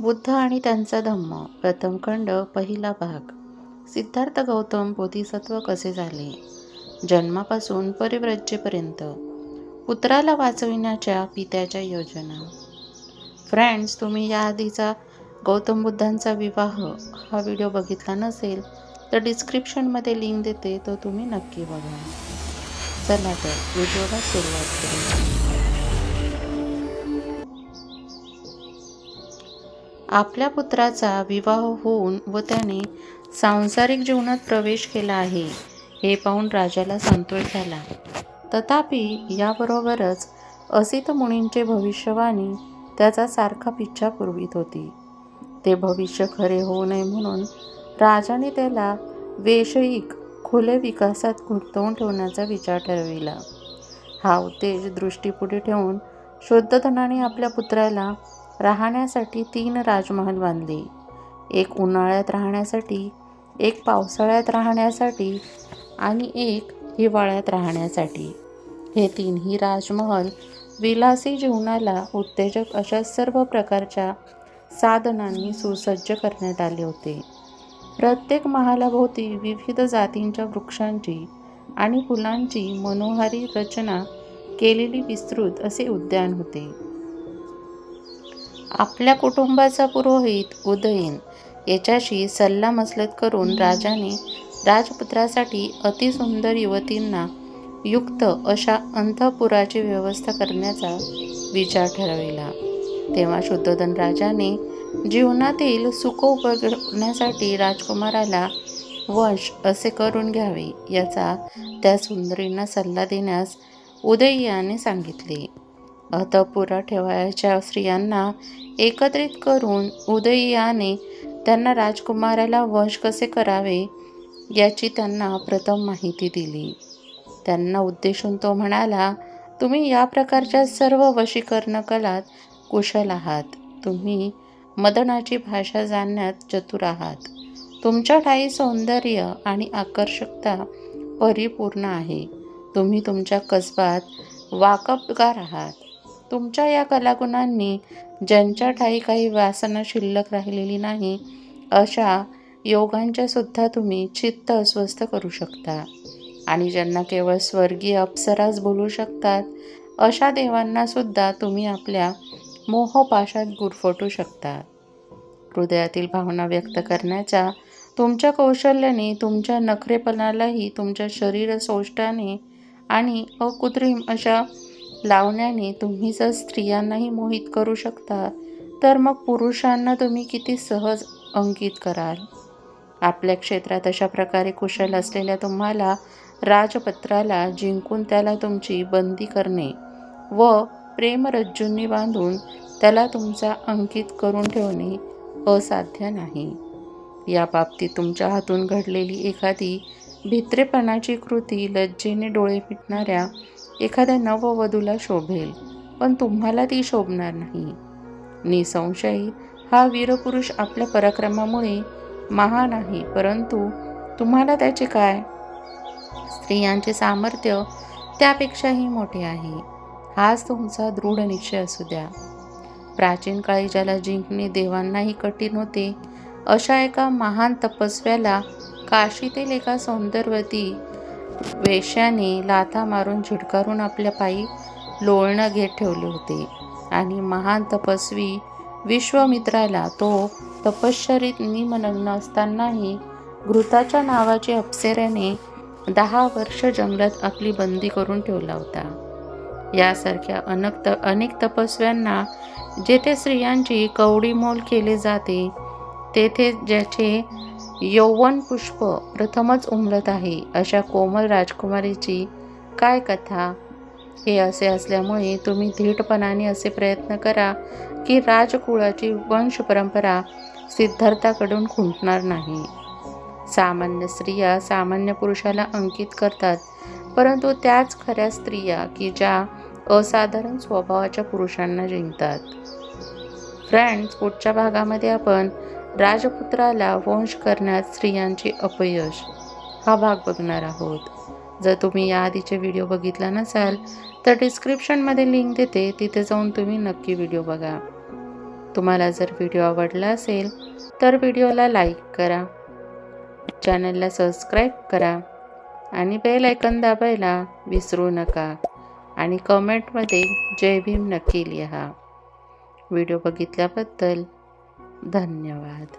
बुद्ध आणि त्यांचा धम्म, प्रथम खंड, पहिला भाग. सिद्धार्थ गौतम बोधिसत्व कसे झाले? जन्मापासून परिव्रज्येपर्यंत. पुत्राला वाचविण्याच्या पित्याच्या योजना. फ्रेंड्स, तुम्ही याआधीचा गौतम बुद्धांचा विवाह हा व्हिडिओ बघितला नसेल तर डिस्क्रिप्शनमध्ये लिंक देते, तो तुम्ही नक्की बघा. चला तर व्हिडिओला सुरुवात करू. आपल्या पुत्राचा विवाह होऊन व त्याने सांसारिक जीवनात प्रवेश केला आहे हे पाहून राजाला संतोष झाला. तथापि याबरोबरच असित मुनींचे भविष्यवाणी त्याचा सारखा पिच्छा पुरवित होती. ते भविष्य खरे होऊ नये म्हणून राजाने त्याला वैषयिक खुले विकासात गुंतवून ठेवण्याचा विचार ठरविला. हा उद्देश दृष्टीपुढे ठेवून शुद्धधनाने आपल्या पुत्राला राहण्यासाठी 3 राजमहल बांधले. एक उन्हाळ्यात राहण्यासाठी, एक पावसाळ्यात राहण्यासाठी आणि एक हिवाळ्यात राहण्यासाठी. हे 3ही राजमहल विलासी जीवनाला उत्तेजक अशा सर्व प्रकारच्या साधनांनी सुसज्ज करण्यात आले होते. प्रत्येक महालाभोवती विविध जातींच्या वृक्षांची आणि फुलांची मनोहारी रचना केलेली विस्तृत असे उद्यान होते. आपल्या कुटुंबाचा पुरोहित उदयन याच्याशी सल्लामसलत करून राजाने राजपुत्रासाठी अतिसुंदर युवतींना युक्त अशा अंतःपुराची व्यवस्था करण्याचा विचार ठरविला. तेव्हा शुद्धोधन राजाने जीवनातील सुख उपभोगण्यासाठी राजकुमाराला वश असे करून घ्यावे याचा त्या सुंदरींना सल्ला देण्यास उदयीयाने सांगितले. अंतःपुरात ठेवायच्या स्त्रियांना एकत्रित करून उदयीयाने त्यांना राजकुमाराला वश कसे करावे याची त्यांना प्रथम माहिती दिली. त्यांना उद्देशून तो म्हणाला, तुम्ही या प्रकारच्या सर्व वशीकरण कलात कुशल आहात. तुम्ही मदनाची भाषा जाणण्यात चतुर आहात. तुमच्या ठायी सौंदर्य आणि आकर्षकता परिपूर्ण आहे. तुम्ही तुमच्या कसबात वाकबगार आहात. तुमच्या या कलागुणांनी ज्यांच्या ठायी काही वासना शिल्लक राहिलेली नाही अशा योगांच्या सुद्धा तुम्ही चित्त अस्वस्थ करू शकता आणि ज्यांना केवळ स्वर्गीय अप्सराच बोलू शकतात अशा देवांना सुद्धा तुम्ही आपल्या मोहपाशात गुरफटू शकता. हृदयातील भावना व्यक्त करण्याच्या तुमच्या कौशल्याने, तुमच्या नखरेपणालाही तुमच्या शरीर सौष्ठाने आणि अकृत्रिम अशा लावण्याने तुम्ही जर स्त्रियांनाही मोहित करू शकता तर मग पुरुषांना तुम्ही किती सहज अंकित कराल. आपल्या क्षेत्रात अशा प्रकारे कुशल असलेल्या तुम्हाला राजपुत्राला जिंकून त्याला तुमची बंदी करणे व प्रेमरज्जूंनी बांधून त्याला तुमचा अंकित करून ठेवणे असाध्य नाही. या बाबतीत तुमच्या हातून घडलेली एखादी भित्रेपणाची कृती लज्जेने डोळे मिटणाऱ्या एखाद्या नववधूला शोभेल, पण तुम्हाला ती शोभणार नाही. निसंशयी हा वीरपुरुष आपल्या पराक्रमामुळे महान आहे, परंतु तुम्हाला त्याचे काय? स्त्रियांचे सामर्थ्य त्यापेक्षाही मोठे आहे. हाच तुमचा दृढ निश्चय असू द्या. प्राचीन काळी ज्याला जिंकणे देवांनाही कठीण होते अशा एका महान तपस्व्याला काशीतील एका सौंदर्यवती वेश्याने लाथा मारून झिडकारून आपल्या पायी लोळण घेत ठेवले होते आणि महान तपस्वी विश्वामित्राला तो तपश्चर्येत निमग्न असतानाही घृताच्या नावाची अप्सरेने 10 वर्ष जंगलात आपली बंदी करून ठेवला होता. यासारख्या अनेक तपस्व्यांना जेथे स्त्रियांची कवडीमोल केले जाते तेथे ज्याचे यौवन पुष्प प्रथमच उमलत आहे अशा कोमल राजकुमारीची काय कथा? हे असे असल्यामुळे तुम्ही धीटपणाने असे प्रयत्न करा की राजकुळाची वंश परंपरा सिद्धार्थाकडून खुंटणार नाही. सामान्य स्त्रिया सामान्य पुरुषाला अंकित करतात, परंतु त्याच खऱ्या स्त्रिया की ज्या असाधारण स्वभावाच्या पुरुषांना जिंकतात. फ्रेंड्स, पुढच्या भागामध्ये आपण राजपुत्राला वंश करण्यात स्त्रियांचे अपयश हा भाग बघणार आहोत. जर तुम्ही याआधीचे व्हिडिओ बघितला नसाल तर डिस्क्रिप्शनमध्ये लिंक देते, तिथे जाऊन तुम्ही नक्की व्हिडिओ बघा. तुम्हाला जर व्हिडिओ आवडला असेल तर व्हिडिओला लाईक करा, चॅनलला सबस्क्राईब करा आणि बेल आयकॉन दाबायला विसरू नका आणि कमेंटमध्ये जय भीम नक्की लिहा. व्हिडिओ बघितल्याबद्दल धन्यवाद.